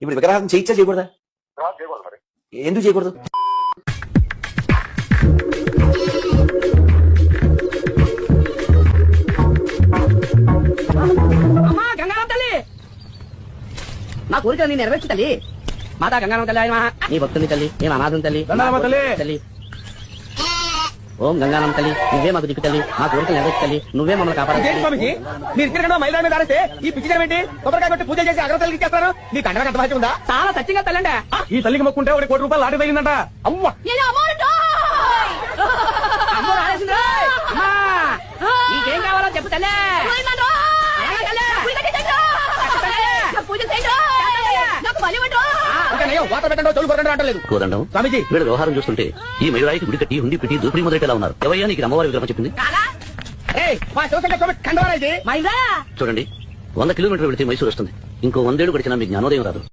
ఇప్పుడు విగ్రహారం చేయించా చేయకూడదా? చేయకూడదు మరి. ఎందుకు చేయకూడదు? అమ్మా గంగారాం తల్లి, నా కోరిక నేను నెరవేర్చు తల్లి. మాతా గంగారాం తల్లి ఆయన నీ భక్తుని తల్లి, నేను అనాథం తల్లి. తల్లి ఓం గంగారాం తల్లి, నువ్వే మాకు దిక్కు తల్లి, మా కోరికలు నెరవేర్చు తల్లి, నువ్వే మమ్మల్ని కాపాడాలి. మీరు ఇక్కడ మైదానం మీద ఆడితే ఈ పిచ్చి జనం ఏంటి? కొబ్బరికాయ కొట్టి పూజ చేసి అగ్రతలకి ఇచ్చేస్తారు. నీ కండగా ఎంత బాధ్యత ఉందా? చాలా సత్యంగా తల్లండి. ఈ తల్లికి మొక్కుంటే 1 కోటి రూపాయలు లాటరీ తగిలిందంట. అవ్వ అమ్మో రాలేసింది. అమ్మా నీకేం కావాలో చెప్పు తల్లి. వాటర్ పెట్టండి, తోలు కొట్టండి అంటలేదు. కోదండం స్వామిజీ, వీళ్ళ వ్యవహారం చూస్తుంటే ఈ మయూరాయికి గుడి కట్టి హుండి పెట్టి దూపిడి మొదలెట్టేలా ఉన్నారు. ఎవయ్యా నీకు అమ్మవారి విగ్రహం చెప్పింది? మా చూసంటే కండవారా ఇది. మైందా చూడండి, 100 కిలోమీటర్లు వెళితే మైసూరు వస్తుంది. ఇంకో 100 ఏళ్ళు గడిచినా మీకు జ్ఞానోదయం రాదు.